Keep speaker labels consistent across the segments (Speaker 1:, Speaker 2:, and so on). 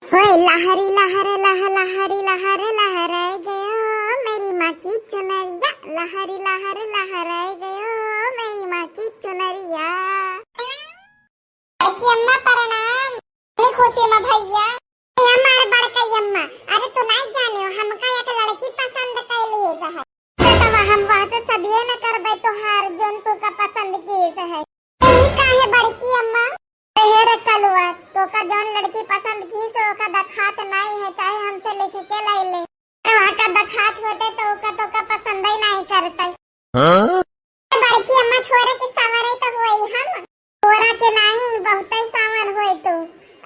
Speaker 1: ओए लहरी लहरे लह लहरी लहरे लहराए गयो मेरी माँ की चुनरिया। लहरी लहरे लहराए गयो मेरी माँ की चुनरिया। बड़की अम्मा प्रणाम। खुशी में भैया हमारे बड़का अम्मा। अरे तू नहीं जाने हमका एक लड़की पसंद कैली है तो हम वहाँ से सदिये न करबे तोहार जोन तू का पसंद की है। यही काहे बड़की अम्मा हेरे कलुआ तो का जौन लड़की पसंद की सो का दखात नहीं है चाहे हमसे लिख के ले ले वहाँ का दखात होते तो का पसंद ही नहीं करते। बड़की अम्मा छोरे के सावर तो होई हम छोरा के नहीं बहुत ही सावर होई तो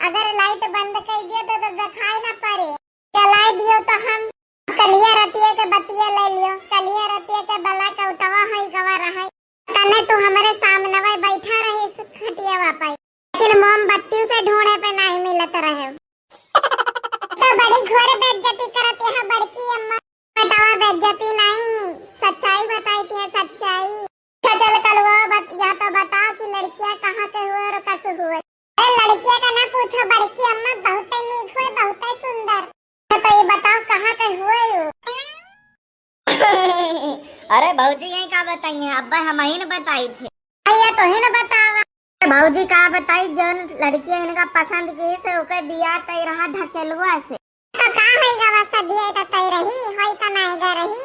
Speaker 1: अगर लाइट बंद कर दियो तो दिखाई ना पड़े जला दियो तो हम कलिया रतिया के बतिया ले लियो कलिया रतिया के बला का उठवा है गवा रहा तने तू हमारे सामने वही बैठा रही खटिया वापस लेकिन मोमबत्ती से ढूंढे पे नहीं मिलत रहे। तो बड़ी घोर बेइज्जती करत है बड़की अम्मा। बतावा बेइज्जती नहीं सच्चाई बताई थी सच्चाई। चल कलवा या तो बताओ कि लड़कियां कहाँ के हुए और कैसे हुए। अरे लड़कियां का ना पूछो बड़की अम्मा बहुत ही नीक हुए बहुत ही सुंदर। तो ये बताओ कहाँ के हुए हो।
Speaker 2: अरे भौजी यही का बताइए अब्बा हम ही न बताई थे।
Speaker 1: भैया तो ही न बतावा
Speaker 2: भौजी का बताई जौन लड़कियां इनका पसंद की से ओके बियाह तय रहा ढकेलुआ से।
Speaker 1: तो का होइगा वैसा बियाह तो तय रही होई तो नहीं गा रही।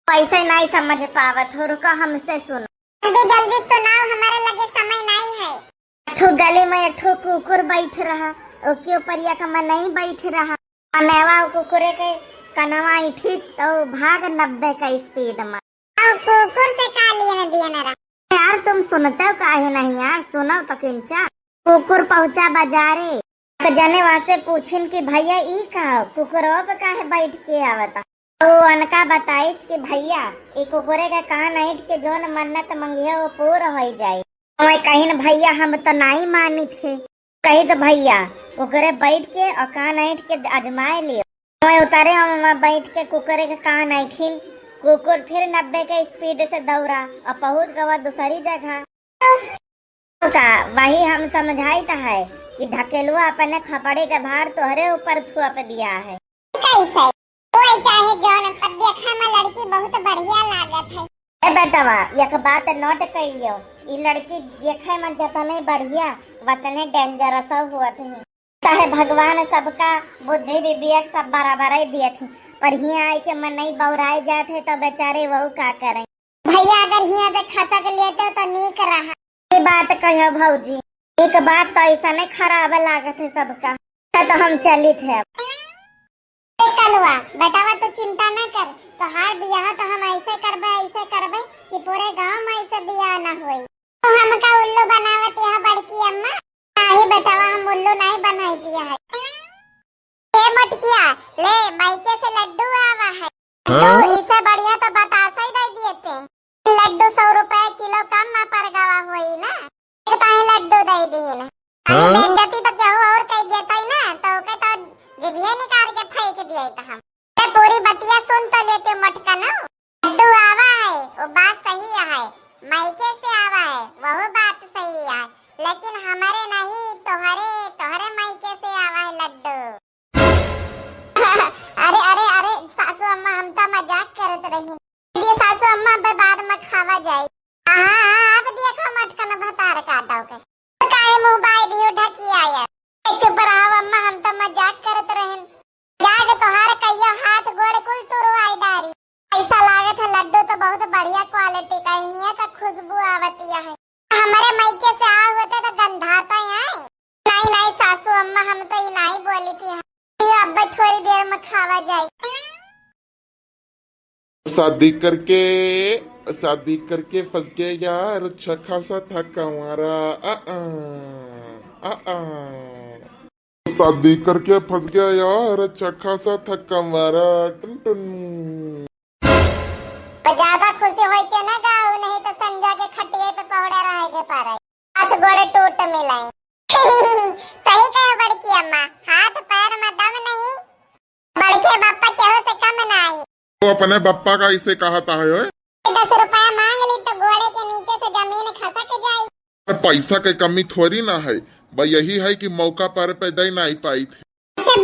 Speaker 2: पैसे नहीं समझ पावत हो रुको हमसे सुनो।
Speaker 1: जल्दी जल्दी सुनाओ हमारे लगे समय नहीं है।
Speaker 2: ठो गले में एक ठो कुकुर बैठ रहा ओके ऊपर एक में नहीं बैठ रहा अनेवा कुकुरे के कनवा इठी तो भाग 90 का स्पीड में।
Speaker 1: और कुकुर से का लिए दिया न रहा।
Speaker 2: यार तुम सुनते हो काहे नहीं यार सुनो तो किंचा। कुकुर पहुंचा बाजारे तो जाने वासे पूछिन कि भैया ई का कुकुरों पे काहे बैठ के आवता तो अनका बताइस कि भैया ई कुकुरे के कान ऐठ के जोन मन्नत मंगिया वो पूरा हो जाए। मैं कहीं न भैया हम तो नहीं मानी थे कही तो भैया कुकुरे बैठ के और कान ऐठ के आजमाए लियो। मैं उतारे हम बैठ के कुकुरे के कान ऐठिन कुकुर फिर 90 के स्पीड से दौड़ा और पहुंच गया दूसरी जगह। का वही हम समझाई था है कि ढकेलुआ अपने खपड़े के भार तोहरे ऊपर थुप दिया है।
Speaker 1: कैसे कोई चाहे जौन पर देखा में लड़की बहुत बढ़िया लागत है।
Speaker 2: ए बेटवा एक बात नोट कइयो ई लड़की देखे में जतने बढ़िया वतने डेंजरस होत है। चाहे भगवान सबका बुद्धि विवेक सब बराबर ही दिए थे पर हिया आई के मन नहीं बौराए जाते तो बेचारे वो का करें।
Speaker 1: भैया अगर हिया से खसक लेते तो नीक रहा।
Speaker 2: ये बात कहो भौजी एक बात तो ऐसा नहीं खराब लागत है सबका तो हम चली थे।
Speaker 1: कलुआ बेटावा तो चिंता न कर तो हर बियाह तो हम ऐसे करबे कि पूरे गांव में ऐसे बियाह न होई। तो हमका उल्लू बनावत यह बड़की अम्मा नहीं बेटावा हम उल्लू नहीं बनाई दिया है। ये मटकिया ले मायके से लड्डू आवा है तो इसे बढ़िया तो बतासा ही दे दिए थे। लड्डू 100 रुपए किलो कम में पर गवा हुई ना एक ताही लड्डू दे दिए ना बेइज्जती तो क्या और कह देता ही ना तो के तो जिभिया निकाल के फेंक दिए तो हम तो पूरी बतिया सुन तो लेते मटका ना। लड्डू आवा है वो बात सही है मायके से आवा है वो बात सही है लेकिन हमारे नहीं तोहरे मायके से आवा है लड्डू। अरे सासू अम्मा हम तो मजाक करत रही ये सासू अम्मा बाद में खावा जाए। अब देखो मटका न भतार काटो के काहे मुंह बाई दियो ढकी आया। चुप रहो अम्मा हम तो मजाक करत रहन जाग तोहार कहियो हाथ गोड़ कुल तुरवाई डारी। ऐसा लागत है लड्डू तो बहुत बढ़िया क्वालिटी का है तो खुशबू आवती है। हमारे मायके से आ होते तो गंधाता है। नहीं सासू अम्मा हम तो ये नहीं बोली थी अब थोड़ी देर में खावा जाए।
Speaker 3: शादी करके फंस गए यार अच्छा खासा था हमारा शादी करके फंस गया यार अच्छा खासा था हमारा टुन टुन।
Speaker 1: ज्यादा खुशी होई के ना गाओ नहीं तो संजा के खटिए पे पौड़े रहेगे पारे हाथ गोड़े टूट मिलाए। सही कहे बड़की अम्मा हाथ पैर में दम नहीं बड़के बापा केहू से कम नहीं।
Speaker 3: तो अपने बप्पा का इसे कहा था है
Speaker 1: 10 रुपया मांग ली तो घोड़े के नीचे से जमीन खसक जाई।
Speaker 3: पैसा की कमी थोड़ी ना है भाई यही है कि मौका पर दे नहीं पाई थी।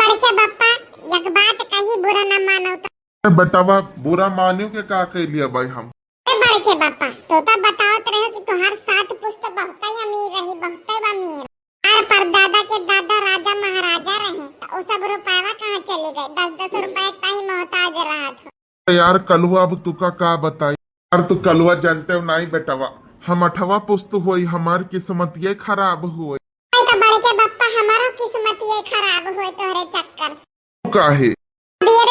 Speaker 1: बड़के बप्पा एक बात कही बुरा न मानो तो।
Speaker 3: बेटावा बुरा मानियो के का कह लिया भाई हम।
Speaker 1: बड़के बप्पा तो बताओ रहे कि तुम्हार सात पुस्त बहुत ही अमीर रही, बहुत ही अमीर। और परदादा के दादा राजा महाराजा रहे तो वो सब रुपया कहाँ चले गए? 10-10 रुपए का ही मोहताज रहा था।
Speaker 3: यार कलवा अब तू का बताई यार, तू कलवा जानते हो नहीं बेटावा, हम 8वां पुस्त हुई, हमार किस्मत ये खराब हुई।
Speaker 1: तो बड़के बप्पा हमारा किस्मत ये खराब हुई तोहरे चक्कर से।
Speaker 3: काहे?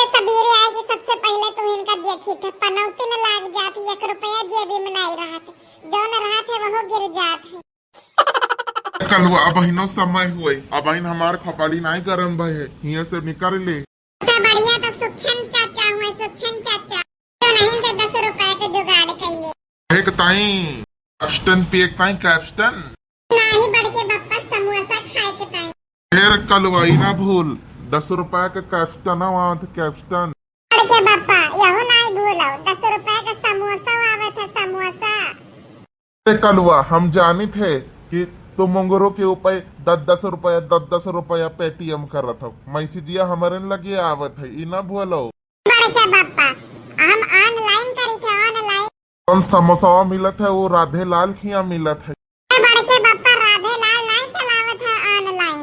Speaker 1: सबेरे आएगी सबसे पहले तो इनका देखी थे पनौती न लाग जाती, 1 रुपया जेबी में नहीं रहा थे, जो न रहा थे वो गिर जाते।
Speaker 3: कलवा अब हिनो समय हुए, अब हमार खपाली नहीं गरम भय हिया से निकल ले।
Speaker 1: बढ़िया तो सुखन चाचा हुए, सुखन चाचा तो नहीं थे 10 रुपए के जुगाड़ कइले।
Speaker 3: एक ताई कैप्स्टन पे एक ताई कैप्स्टन
Speaker 1: नहीं बड़के बप्पा समोसा खाए के ताई।
Speaker 3: फिर कलवाई ना भूल 10 रुपए का कैप्स्टन वहाँ थे कैप्स्टन।
Speaker 1: बड़के बप्पा यहो नहीं भूलो 10 रुपए का समोसा आवे था, समोसा।
Speaker 3: कलवा हम जानी थे कि तुम मंगोरों के ऊपर 10-10 रुपया पेटीएम कर रहा था, मैसेजिया हमारे लगे आवत है, इना भूलो।
Speaker 1: बड़के बप्पा हम ऑनलाइन करी थे, ऑनलाइन।
Speaker 3: कौन समोसा मिलत है? वो राधे लाल खिया मिलत है।
Speaker 1: बड़के बप्पा राधे लाल नहीं चलावत है ऑनलाइन,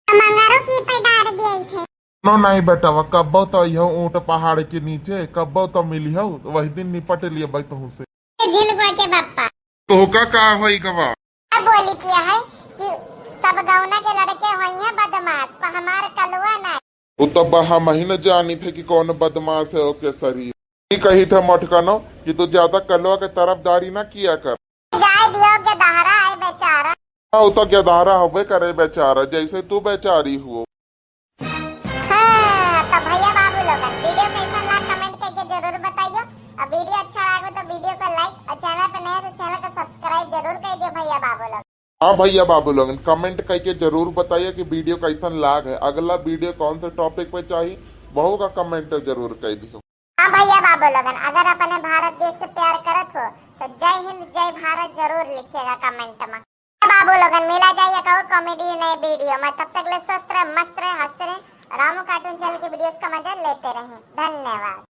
Speaker 1: मंगरों की पे डाल दिए थे।
Speaker 3: नो नहीं बेटा, वह कब्बो तो यह ऊंट पहाड़ के नीचे कब्बो तो मिली हो, वही दिन निपट लिया भाई तुम से।
Speaker 1: झिलगुआ के बप्पा
Speaker 3: तो का होई गवा
Speaker 1: बोली किया है कि सब गौना के लड़के हुई हैं बदमाश, पर हमारे कलवा नहीं।
Speaker 3: वो तो हम ही न जानी थे कि कौन बदमाश है ओके शरीर। कही थे मटकनो कि तू ज्यादा कलवा के तरफदारी ना किया कर।
Speaker 1: जाए दियो के दहरा है बेचारा।
Speaker 3: हाँ वो तो गदारा होबे करे बेचारा, जैसे तू बेचारी हुआ।
Speaker 1: हाँ, तो भैया बाबू लोग वीडियो कैसा लगा कमेंट करके जरूर बताइए। और वीडियो अच्छा लगा तो वीडियो को लाइक और चैनल पे नए तो चैनल को सब्सक्राइब जरूर कर दियो भैया बाबू लोग।
Speaker 3: हाँ भैया बाबू लोग कमेंट करके जरूर बताइए कि वीडियो कैसा लाग है, अगला वीडियो कौन से टॉपिक पे चाहिए बहु का कमेंट जरूर कर दियो।
Speaker 1: हाँ भैया बाबू लोग अगर अपने भारत देश से प्यार करत हो तो जय हिंद जय भारत जरूर लिखिएगा कमेंट में। बाबू लोग मिला जाए एक और कॉमेडी नए वीडियो में, तब तक ले स्वस्थ रहे, मस्त रहे, हंसते रहे। रामू कार्टून चैनल की वीडियोस का मजा लेते रहें। धन्यवाद।